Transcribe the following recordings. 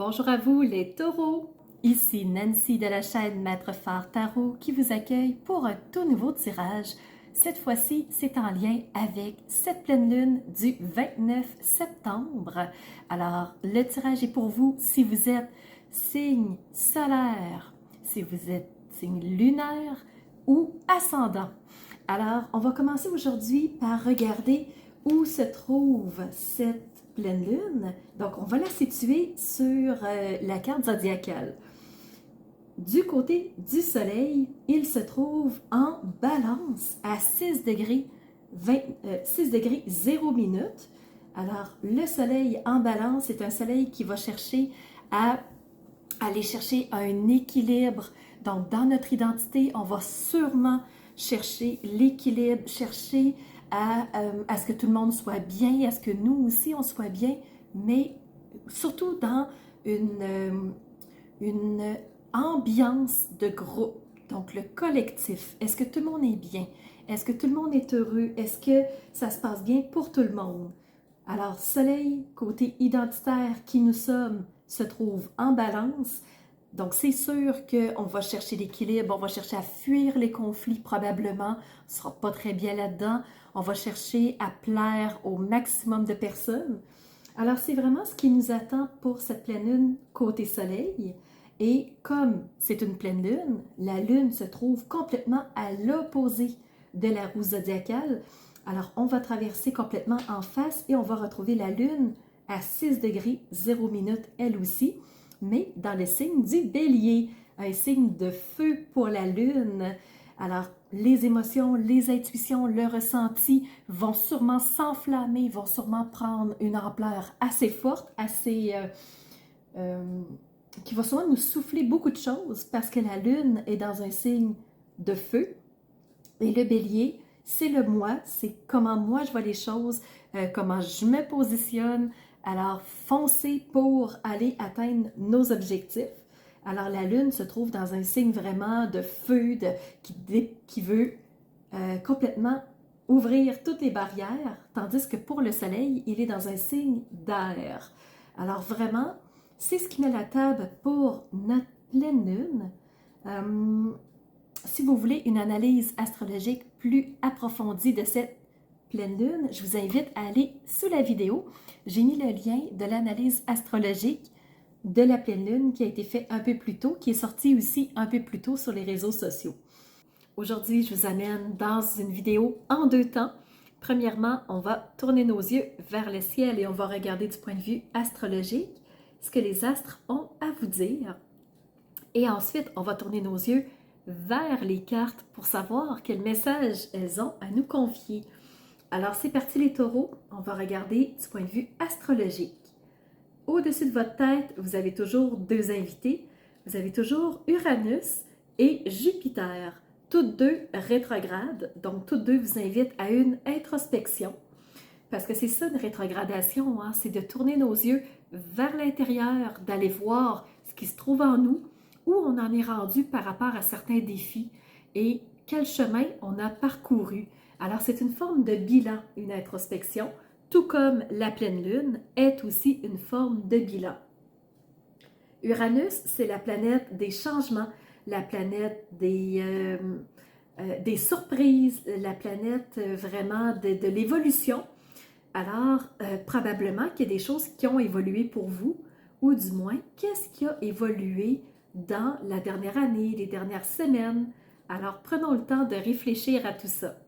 Bonjour à vous les taureaux! Ici Nancy de la chaîne Maître Phare Tarot qui vous accueille pour un tout nouveau tirage. Cette fois-ci, c'est en lien avec cette pleine lune du 29 septembre. Alors, le tirage est pour vous si vous êtes signe solaire, si vous êtes signe lunaire ou ascendant. Alors, on va commencer aujourd'hui par regarder où se trouve cette pleine lune. Donc, on va la situer sur la carte zodiacale. Du côté du soleil, il se trouve en balance à 6 degrés, 6 degrés 0 minutes. Alors, le soleil en balance, c'est un soleil qui va chercher à aller chercher un équilibre. Donc, dans notre identité, on va sûrement chercher l'équilibre, chercher à ce que tout le monde soit bien, à ce que nous aussi, on soit bien, mais surtout dans une ambiance de groupe. Donc, le collectif. Est-ce que tout le monde est bien? Est-ce que tout le monde est heureux? Est-ce que ça se passe bien pour tout le monde? Alors, soleil, côté identitaire qui nous sommes, se trouve en balance. Donc, c'est sûr qu'on va chercher l'équilibre, on va chercher à fuir les conflits probablement. On ne sera pas très bien là-dedans. On va chercher à plaire au maximum de personnes. Alors, c'est vraiment ce qui nous attend pour cette pleine lune côté soleil. Et comme c'est une pleine lune, la lune se trouve complètement à l'opposé de la roue zodiacale. Alors, on va traverser complètement en face et on va retrouver la lune à 6 degrés 0 minutes elle aussi, mais dans le signe du bélier, un signe de feu pour la lune. Alors, les émotions, les intuitions, le ressenti vont sûrement s'enflammer, vont sûrement prendre une ampleur assez forte, qui va sûrement nous souffler beaucoup de choses parce que la lune est dans un signe de feu et le bélier, c'est le moi, c'est comment moi je vois les choses, comment je me positionne. Alors, foncez pour aller atteindre nos objectifs. Alors, la lune se trouve dans un signe vraiment de feu, qui veut complètement ouvrir toutes les barrières, tandis que pour le soleil, il est dans un signe d'air. Alors, vraiment, c'est ce qui met la table pour notre pleine lune. Si vous voulez une analyse astrologique plus approfondie de cette pleine lune, je vous invite à aller sous la vidéo. J'ai mis le lien de l'analyse astrologique de la pleine lune qui a été fait un peu plus tôt, qui est sorti aussi un peu plus tôt sur les réseaux sociaux. Aujourd'hui, je vous amène dans une vidéo en deux temps. Premièrement, on va tourner nos yeux vers le ciel et on va regarder du point de vue astrologique ce que les astres ont à vous dire. Et ensuite, on va tourner nos yeux vers les cartes pour savoir quel message elles ont à nous confier. Alors, c'est parti les taureaux, on va regarder du point de vue astrologique. Au-dessus de votre tête, vous avez toujours deux invités. Vous avez toujours Uranus et Jupiter, toutes deux rétrogrades. Donc, toutes deux vous invitent à une introspection. Parce que c'est ça une rétrogradation, hein? C'est de tourner nos yeux vers l'intérieur, d'aller voir ce qui se trouve en nous, où on en est rendu par rapport à certains défis et quel chemin on a parcouru. Alors, c'est une forme de bilan, une introspection, tout comme la pleine lune est aussi une forme de bilan. Uranus, c'est la planète des changements, la planète des surprises, la planète vraiment de l'évolution. Alors, probablement qu'il y a des choses qui ont évolué pour vous, ou du moins, qu'est-ce qui a évolué dans la dernière année, les dernières semaines. Alors, prenons le temps de réfléchir à tout ça.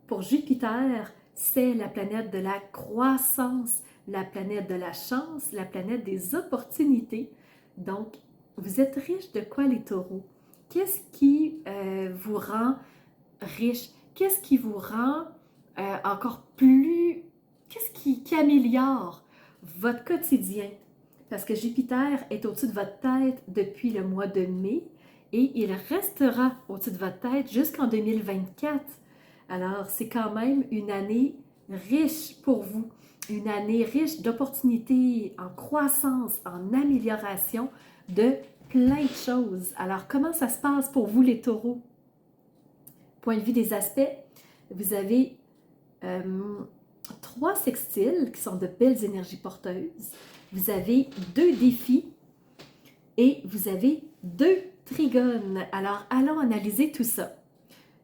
Pour Jupiter, c'est la planète de la croissance, la planète de la chance, la planète des opportunités. Donc, vous êtes riche de quoi les taureaux? Qu'est-ce qui vous rend riche? Qu'est-ce qui vous rend encore plus... Qu'est-ce qui améliore votre quotidien? Parce que Jupiter est au-dessus de votre tête depuis le mois de mai et il restera au-dessus de votre tête jusqu'en 2024. Alors, c'est quand même une année riche pour vous, une année riche d'opportunités en croissance, en amélioration de plein de choses. Alors, comment ça se passe pour vous les taureaux? Point de vue des aspects, vous avez 3 sextiles qui sont de belles énergies porteuses. vous avez 2 défis et vous avez 2 trigones. Alors, allons analyser tout ça.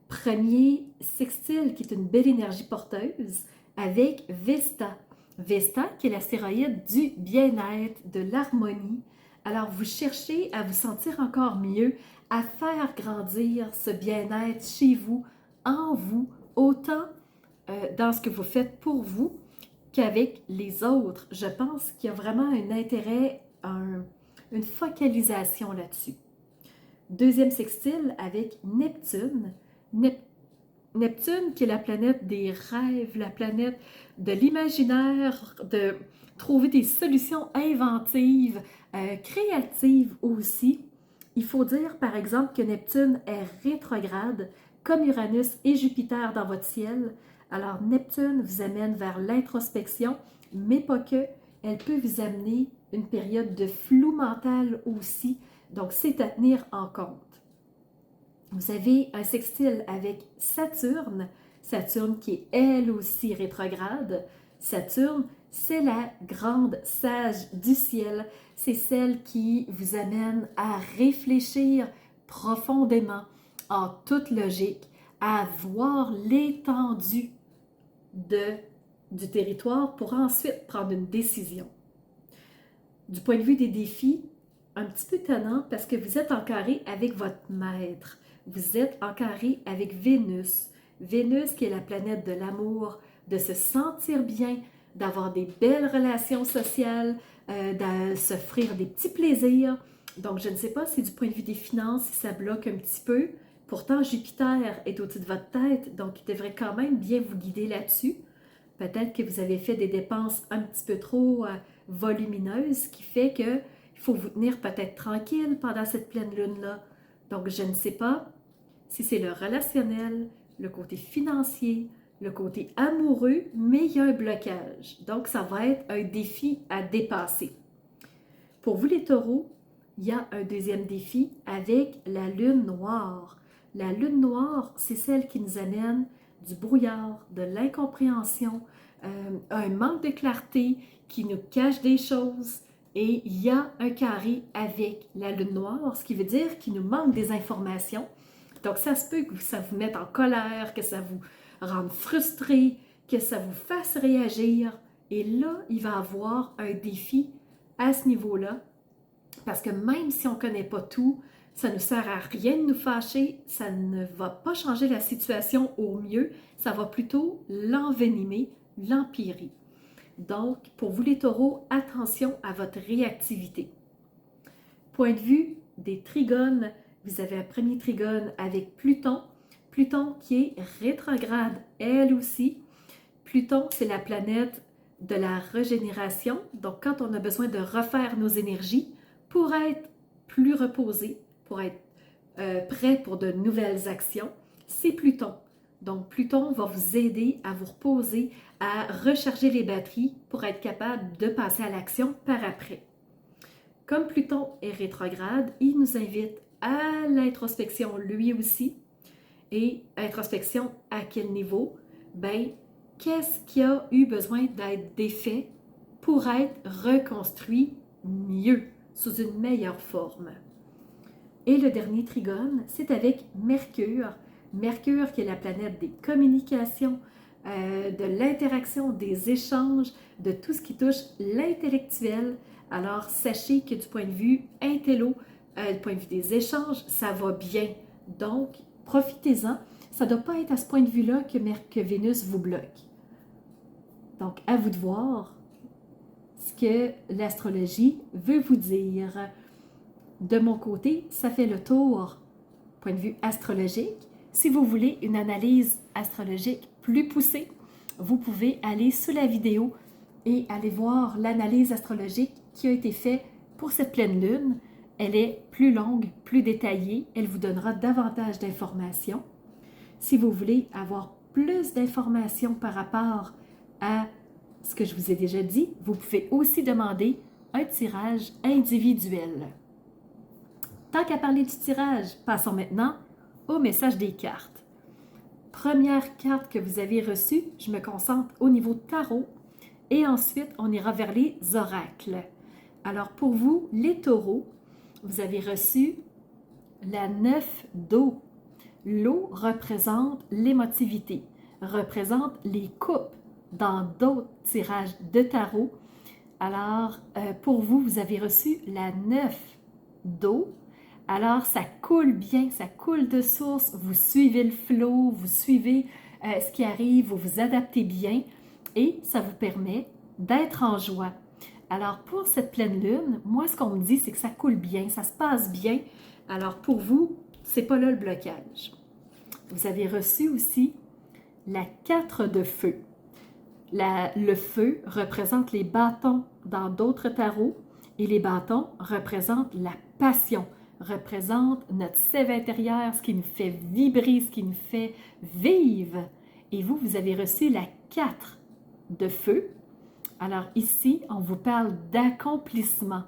Premier sextile, qui est une belle énergie porteuse, avec Vesta. Vesta, qui est l'astéroïde du bien-être, de l'harmonie. Alors, vous cherchez à vous sentir encore mieux, à faire grandir ce bien-être chez vous, en vous, autant dans ce que vous faites pour vous qu'avec les autres. Je pense qu'il y a vraiment un intérêt, une focalisation là-dessus. Deuxième sextile avec Neptune. Neptune, qui est la planète des rêves, la planète de l'imaginaire, de trouver des solutions inventives, créatives aussi. Il faut dire, par exemple, que Neptune est rétrograde, comme Uranus et Jupiter dans votre ciel. Alors, Neptune vous amène vers l'introspection, mais pas que. Elle peut vous amener une période de flou mental aussi. Donc, c'est à tenir en compte. Vous avez un sextile avec Saturne. Saturne qui est elle aussi rétrograde. Saturne, c'est la grande sage du ciel. C'est celle qui vous amène à réfléchir profondément, en toute logique, à voir l'étendue du territoire pour ensuite prendre une décision. Du point de vue des défis, un petit peu étonnant parce que vous êtes en carré avec votre maître. Vous êtes en carré avec Vénus. Vénus qui est la planète de l'amour, de se sentir bien, d'avoir des belles relations sociales, de s'offrir des petits plaisirs. Donc, je ne sais pas si du point de vue des finances, si ça bloque un petit peu. Pourtant, Jupiter est au-dessus de votre tête, donc il devrait quand même bien vous guider là-dessus. Peut-être que vous avez fait des dépenses un petit peu trop volumineuses, ce qui fait qu'il faut vous tenir peut-être tranquille pendant cette pleine lune-là. Donc, je ne sais pas si c'est le relationnel, le côté financier, le côté amoureux, mais il y a un blocage. Donc, ça va être un défi à dépasser. Pour vous les taureaux, il y a un deuxième défi avec la lune noire. La lune noire, c'est celle qui nous amène du brouillard, de l'incompréhension, un manque de clarté qui nous cache des choses. Et il y a un carré avec la lune noire, ce qui veut dire qu'il nous manque des informations. Donc, ça se peut que ça vous mette en colère, que ça vous rende frustré, que ça vous fasse réagir. Et là, il va y avoir un défi à ce niveau-là, parce que même si on ne connaît pas tout, ça ne sert à rien de nous fâcher, ça ne va pas changer la situation au mieux, ça va plutôt l'envenimer, l'empirer. Donc, pour vous les taureaux, attention à votre réactivité. Point de vue des trigones, vous avez un premier trigone avec Pluton. Pluton qui est rétrograde, elle aussi. Pluton, c'est la planète de la régénération. Donc, quand on a besoin de refaire nos énergies pour être plus reposé, pour être prêt pour de nouvelles actions, c'est Pluton. Donc, Pluton va vous aider à vous reposer, à recharger les batteries pour être capable de passer à l'action par après. Comme Pluton est rétrograde, il nous invite à l'introspection lui aussi. Et introspection à quel niveau? Ben, qu'est-ce qui a eu besoin d'être défait pour être reconstruit mieux, sous une meilleure forme? Et le dernier trigone, c'est avec Mercure. Mercure qui est la planète des communications, de l'interaction, des échanges, de tout ce qui touche l'intellectuel. Alors, sachez que du point de vue intello, du point de vue des échanges, ça va bien. Donc, profitez-en. Ça ne doit pas être à ce point de vue-là que Vénus vous bloque. Donc, à vous de voir ce que l'astrologie veut vous dire. De mon côté, ça fait le tour, point de vue astrologique. Si vous voulez une analyse astrologique plus poussée, vous pouvez aller sous la vidéo et aller voir l'analyse astrologique qui a été faite pour cette pleine lune. Elle est plus longue, plus détaillée. Elle vous donnera davantage d'informations. Si vous voulez avoir plus d'informations par rapport à ce que je vous ai déjà dit, vous pouvez aussi demander un tirage individuel. Tant qu'à parler du tirage, passons maintenant au message des cartes. Première carte que vous avez reçue, je me concentre au niveau tarot et ensuite on ira vers les oracles. Alors pour vous, les taureaux, vous avez reçu la 9 d'eau. L'eau représente l'émotivité, représente les coupes dans d'autres tirages de tarot. Alors, pour vous, vous avez reçu la 9 d'eau. Alors, ça coule bien, ça coule de source. Vous suivez le flot, vous suivez ce qui arrive, vous vous adaptez bien et ça vous permet d'être en joie. Alors, pour cette pleine lune, moi, ce qu'on me dit, c'est que ça coule bien, ça se passe bien. Alors, pour vous, c'est pas là le blocage. Vous avez reçu aussi la 4 de feu. Le feu représente les bâtons dans d'autres tarots et les bâtons représentent la passion, représentent notre sève intérieure, ce qui nous fait vibrer, ce qui nous fait vivre. Et vous, vous avez reçu la 4 de feu. Alors ici, on vous parle d'accomplissement.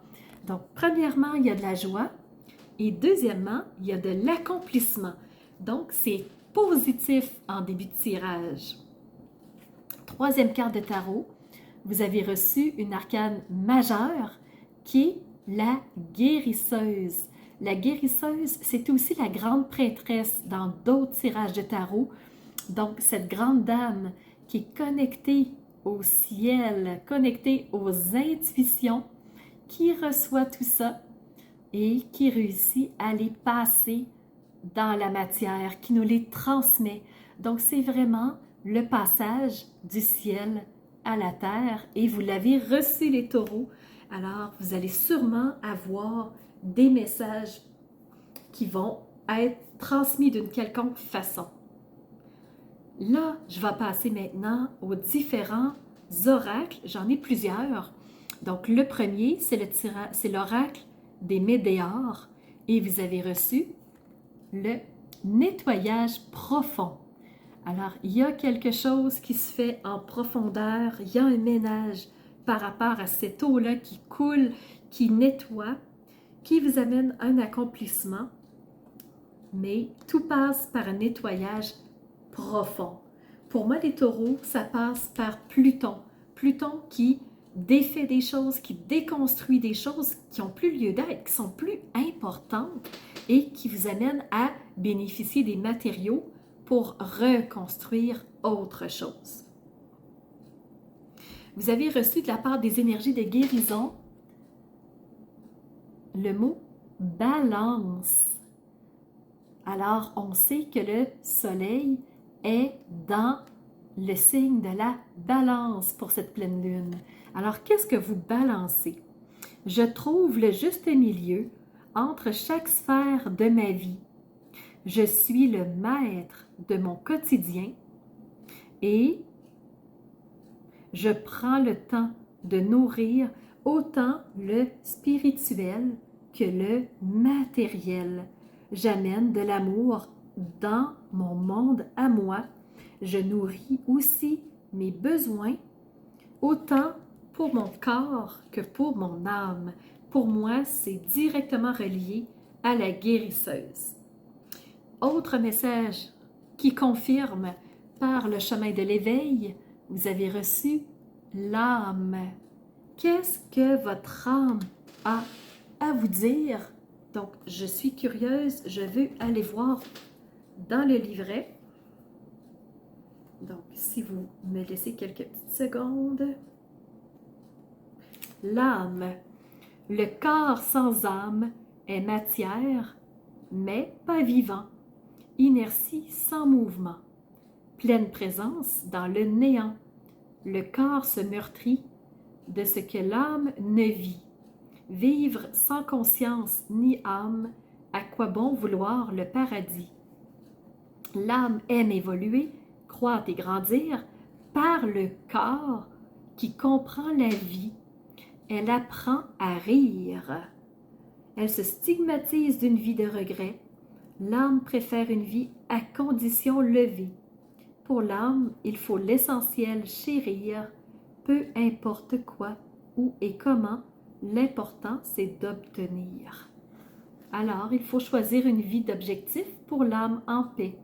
Donc, premièrement, il y a de la joie et deuxièmement, il y a de l'accomplissement. Donc, c'est positif en début de tirage. Troisième carte de tarot, vous avez reçu une arcane majeure qui est la guérisseuse. La guérisseuse, c'est aussi la grande prêtresse dans d'autres tirages de tarot. Donc, cette grande dame qui est connectée au ciel, connectée aux intuitions, qui reçoit tout ça et qui réussit à les passer dans la matière, qui nous les transmet. Donc, c'est vraiment le passage du ciel à la terre et vous l'avez reçu les taureaux. Alors, vous allez sûrement avoir des messages qui vont être transmis d'une quelconque façon. Là, je vais passer maintenant aux différents oracles. J'en ai plusieurs. Donc, le premier, c'est l'oracle des météores et vous avez reçu le nettoyage profond. Alors, il y a quelque chose qui se fait en profondeur, il y a un ménage par rapport à cette eau-là qui coule, qui nettoie, qui vous amène un accomplissement, mais tout passe par un nettoyage profond. Pour moi, les taureaux, ça passe par Pluton. Pluton qui défait des choses, qui déconstruit des choses qui n'ont plus lieu d'être, qui sont plus importantes et qui vous amènent à bénéficier des matériaux pour reconstruire autre chose. Vous avez reçu de la part des énergies de guérison le mot balance. Alors, on sait que le soleil est dans le signe de la balance pour cette pleine lune. Alors, qu'est-ce que vous balancez? Je trouve le juste milieu entre chaque sphère de ma vie. Je suis le maître de mon quotidien et je prends le temps de nourrir autant le spirituel que le matériel. J'amène de l'amour dans mon monde à moi. Je nourris aussi mes besoins, autant pour mon corps que pour mon âme. Pour moi, c'est directement relié à la guérisseuse. Autre message qui confirme par le chemin de l'éveil, vous avez reçu l'âme. Qu'est-ce que votre âme a à vous dire? Donc, je suis curieuse, je veux aller voir dans le livret. Donc, si vous me laissez quelques petites secondes. L'âme. Le corps sans âme est matière, mais pas vivant. Inertie sans mouvement. Pleine présence dans le néant. Le corps se meurtrit de ce que l'âme ne vit. Vivre sans conscience ni âme, à quoi bon vouloir le paradis? L'âme aime évoluer, croître et grandir par le corps qui comprend la vie. Elle apprend à rire. Elle se stigmatise d'une vie de regret. L'âme préfère une vie à condition levée. Pour l'âme, il faut l'essentiel chérir, peu importe quoi, où et comment, l'important c'est d'obtenir. Alors, il faut choisir une vie d'objectif pour l'âme en paix.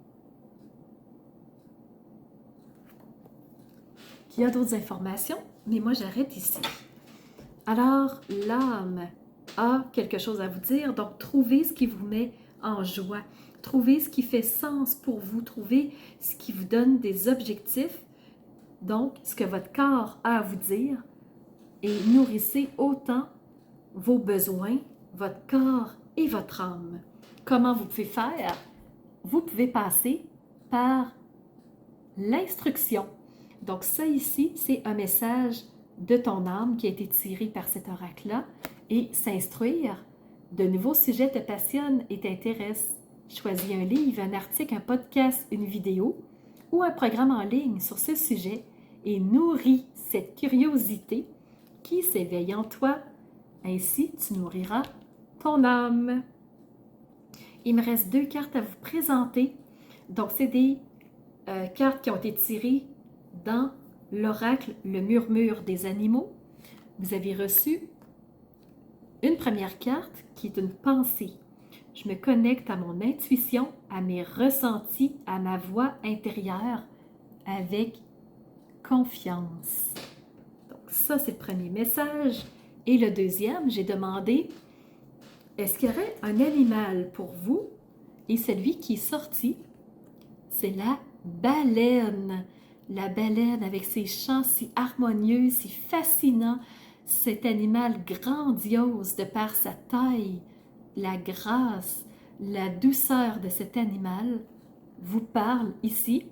Il y a d'autres informations, mais moi j'arrête ici. Alors, l'âme a quelque chose à vous dire, donc trouvez ce qui vous met en joie. Trouvez ce qui fait sens pour vous. Trouvez ce qui vous donne des objectifs. Donc, ce que votre corps a à vous dire. Et nourrissez autant vos besoins, votre corps et votre âme. Comment vous pouvez faire? Vous pouvez passer par l'instruction. Donc ça ici, c'est un message de ton âme qui a été tiré par cet oracle-là. Et s'instruire, de nouveaux sujets te passionnent et t'intéressent. Choisis un livre, un article, un podcast, une vidéo ou un programme en ligne sur ce sujet et nourris cette curiosité qui s'éveille en toi. Ainsi, tu nourriras ton âme. Il me reste 2 cartes à vous présenter. Donc, c'est des cartes qui ont été tirées dans l'oracle Le Murmure des animaux. Vous avez reçu une première carte qui est une pensée. Je me connecte à mon intuition, à mes ressentis, à ma voix intérieure avec confiance. Donc ça, c'est le premier message. Et le deuxième, j'ai demandé, est-ce qu'il y aurait un animal pour vous? Et celui qui est sorti, c'est la baleine. La baleine avec ses chants si harmonieux, si fascinants, cet animal grandiose de par sa taille, la grâce, la douceur de cet animal vous parle ici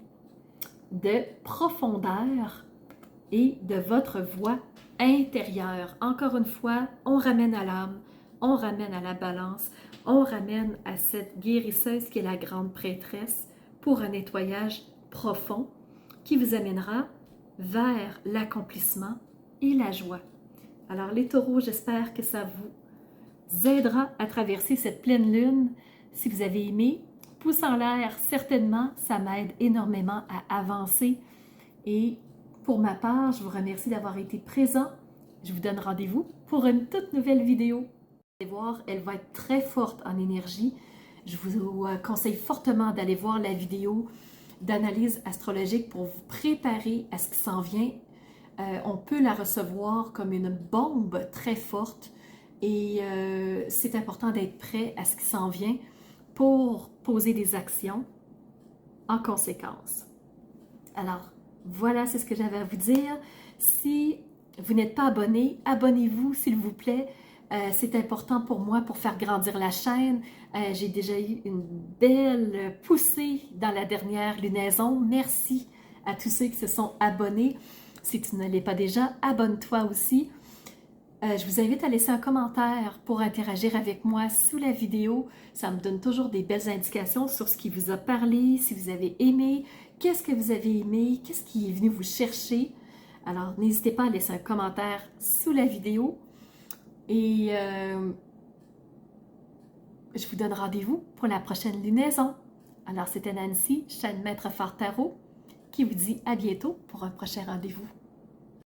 de profondeur et de votre voix intérieure. Encore une fois, on ramène à l'âme, on ramène à la balance, on ramène à cette guérisseuse qui est la grande prêtresse pour un nettoyage profond qui vous amènera vers l'accomplissement et la joie. Alors les taureaux, j'espère que ça vous aidera à traverser cette pleine lune. Si vous avez aimé, pouce en l'air, certainement, ça m'aide énormément à avancer. Et pour ma part, je vous remercie d'avoir été présent. Je vous donne rendez-vous pour une toute nouvelle vidéo. Vous allez voir, elle va être très forte en énergie. Je vous conseille fortement d'aller voir la vidéo d'analyse astrologique pour vous préparer à ce qui s'en vient. On peut la recevoir comme une bombe très forte et c'est important d'être prêt à ce qui s'en vient pour poser des actions en conséquence. Alors, voilà, c'est ce que j'avais à vous dire. Si vous n'êtes pas abonné, abonnez-vous s'il vous plaît. C'est important pour moi pour faire grandir la chaîne. J'ai déjà eu une belle poussée dans la dernière lunaison. Merci à tous ceux qui se sont abonnés. Si tu ne l'es pas déjà, abonne-toi aussi. Je vous invite à laisser un commentaire pour interagir avec moi sous la vidéo. Ça me donne toujours des belles indications sur ce qui vous a parlé, si vous avez aimé, qu'est-ce que vous avez aimé, qu'est-ce qui est venu vous chercher. Alors, n'hésitez pas à laisser un commentaire sous la vidéo. Et je vous donne rendez-vous pour la prochaine lunaison. Alors, c'était Nancy, chaîne Maître Fort Tarot, qui vous dit à bientôt pour un prochain rendez-vous.